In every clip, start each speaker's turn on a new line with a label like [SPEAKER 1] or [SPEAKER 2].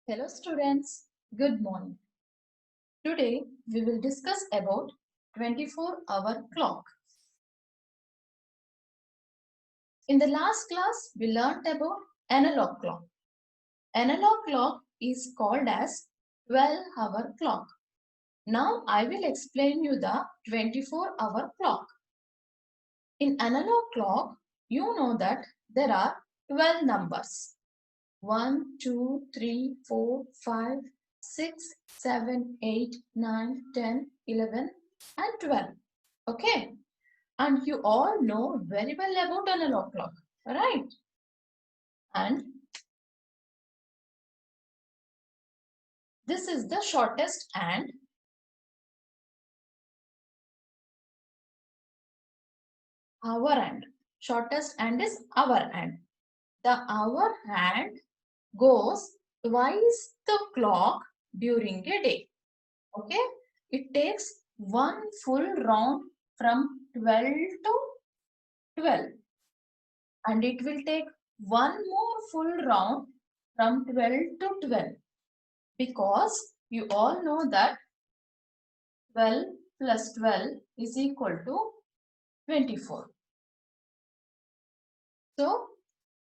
[SPEAKER 1] Hello students, good morning. Today we will discuss about 24-hour clock. In the last class we learnt about analog clock. Analog clock is called as 12-hour clock. Now I will explain you the 24-hour clock. In analog clock, you know that there are 12 numbers. 1, 2, 3, 4, 5, 6, 7, 8, 9, 10, 11 and 12. Okay. And you all know very well about analog clock. Right. And this is the shortest and hour hand. Shortest hand is hour hand. The hour hand goes twice the clock during a day. Okay. It takes one full round from 12 to 12 and it will take one more full round from 12 to 12 because you all know that 12 plus 12 is equal to 24. So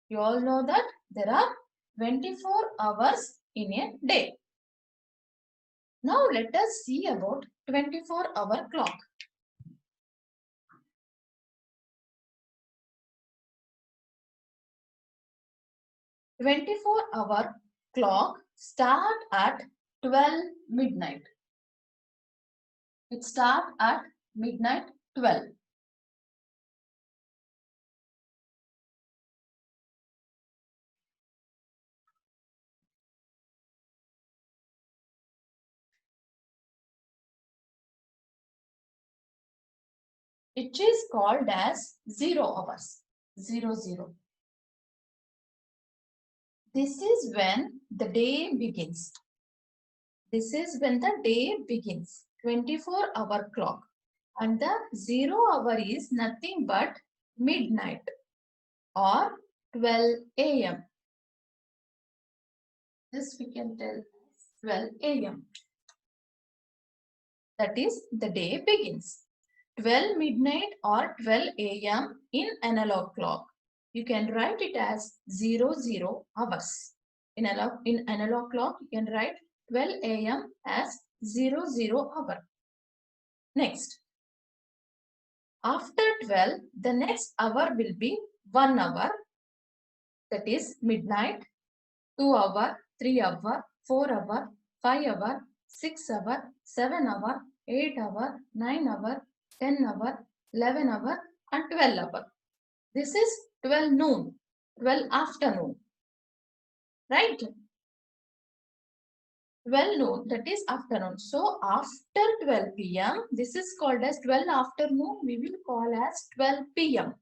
[SPEAKER 1] you all know that there are 24 hours in a day. Now let us see about 24-hour clock. 24-hour clock start at 12 midnight. It start at midnight 12. It is called as 0 hours. 0, 0. This is when the day begins. This is when the day begins. 24-hour clock. And the 0 hour is nothing but midnight or 12 a.m. This we can tell 12 a.m. That is the day begins. 12 midnight or 12 a.m. in analog clock. You can write it as 0, 0 hours. In analog clock, you can write 12 a.m. as 0, 0 hour. Next, after 12, the next hour will be 1 hour. That is midnight, 2 hour, 3 hour, 4 hour, 5 hour, 6 hour, 7 hour, 8 hour, 9 hour, 10 hour, 11 hour and 12 hour. This is 12 noon, 12 afternoon, right? 12 noon, that is afternoon. So after 12 p.m., this is called as 12 afternoon, we will call as 12 p.m.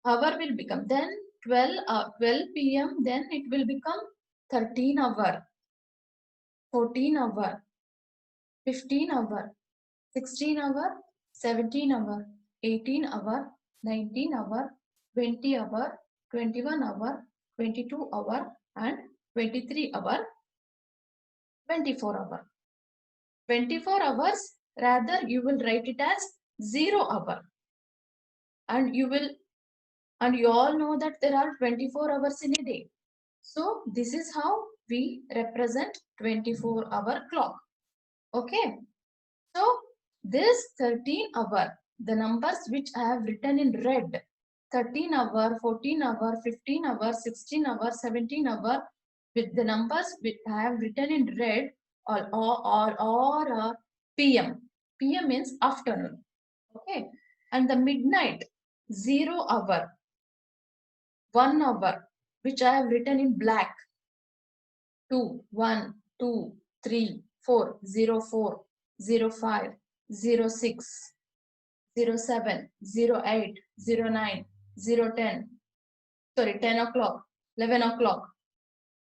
[SPEAKER 1] Hour will become, then 12 p.m., then it will become 13 hour, 14 hour, 15 hour, 16 hour, 17 hour, 18 hour, 19 hour, 20 hour, 21 hour, 22 hour and 23 hour, 24 hour. 24 hours, rather you will write it as 0 hour. And you all know that there are 24 hours in a day. So this is how we represent 24-hour clock. Okay. So this 13 hour, the numbers which I have written in red, 13 hour, 14 hour, 15 hour, 16 hour, 17 hour, with the numbers which I have written in red or PM. PM means afternoon. Okay. And the midnight, 0 hour, 1 hour, which I have written in black, 2, 1, 2, 3, 4, 0, 4, 0, 5, 0, 6, 0, 7, 0, 8, 0, 9, 0, 10, sorry, 10 o'clock, 11 o'clock.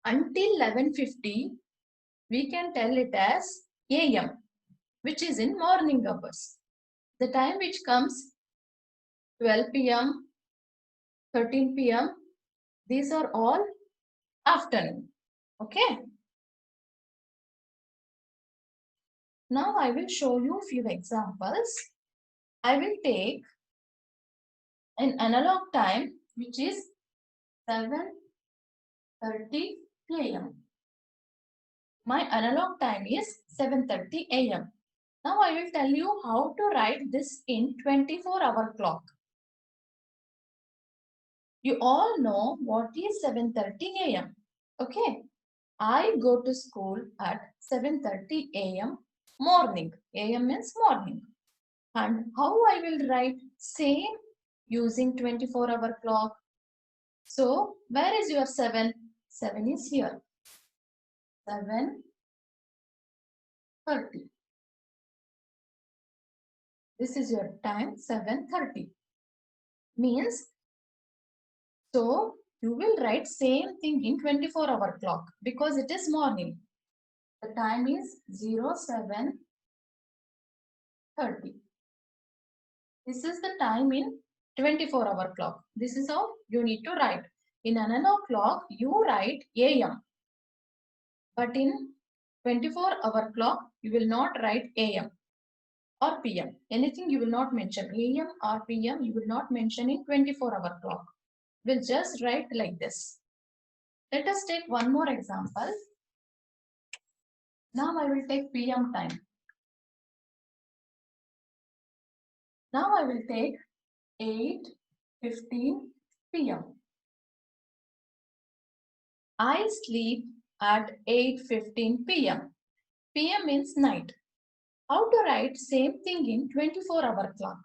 [SPEAKER 1] Until 11:50, we can tell it as AM, which is in morning hours. The time which comes 12 p.m., 13 p.m., these are all afternoon. Okay. Now I will show you few examples. I will take an analog time which is 7:30 a.m. My analog time is 7:30 a.m. Now I will tell you how to write this in 24-hour clock. You all know what is 7:30 a.m. Okay. I go to school at 7:30 a.m. morning. A.m. means morning. And how I will write same using 24-hour clock. So where is your 7? 7 is here. 7:30. This is your time 7:30. Means so you will write same thing in 24-hour clock because it is morning. The time is 07:30. This is the time in 24-hour clock. This is how you need to write. In analog clock, you write AM. But in 24-hour clock, you will not write AM or PM. Anything you will not mention. AM or PM, you will not mention in 24-hour clock. We'll just write like this. Let us take one more example. Now I will take PM time. Now I will take 8:15 PM. I sleep at 8:15 PM. PM means night. How to write same thing in 24-hour clock?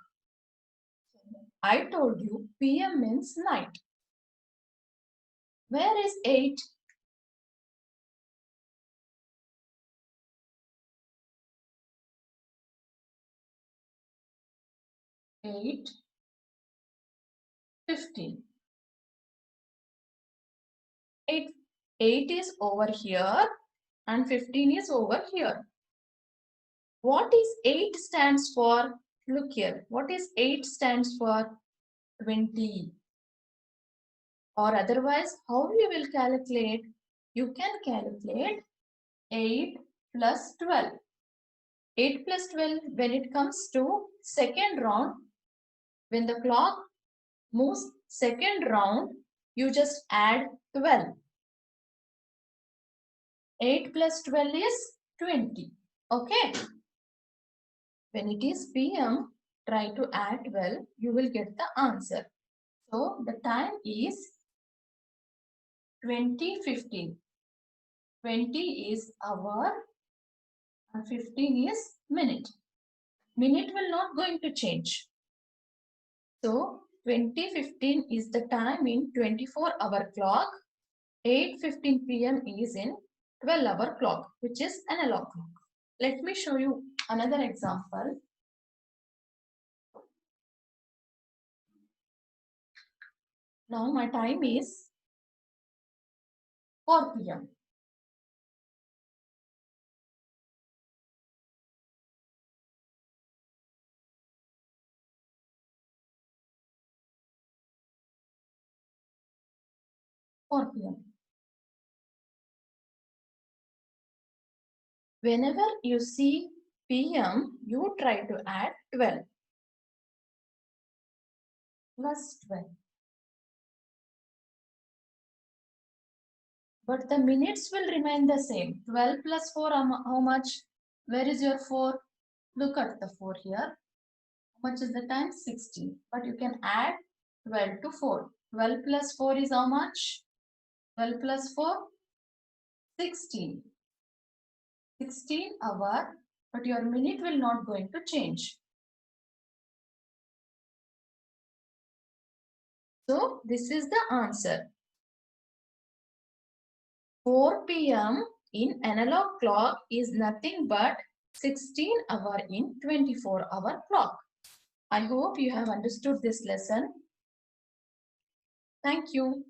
[SPEAKER 1] I told you PM means night. Where is 8? 8:15. 8 is over here and 15 is over here. What is 8 stands for? Look here. What is 8 stands for? 20. Or otherwise, how you will calculate? You can calculate 8 plus 12. 8 plus 12 when it comes to second round, when the clock moves second round, you just add 12. 8 plus 12 is 20. Okay. When it is PM, try to add 12, you will get the answer. So the time is 20:15. 20 is hour and 15 is minute. Minute will not going to change. So 20:15 is the time in 24-hour clock. 8:15 PM is in 12-hour clock, which is analog clock. Let me show you another example. Now my time is 4 PM. Whenever you see PM, you try to add 12 plus 12. But the minutes will remain the same. 12 plus 4, how much? Where is your 4? Look at the 4 here. How much is the time? 16. But you can add 12 to 4. 12 plus 4 is how much? 12 plus 4? 16. 16 hour, but your minute will not going to change. So this is the answer. 4 PM in analog clock is nothing but 16 hour in 24-hour clock. I hope you have understood this lesson. Thank you.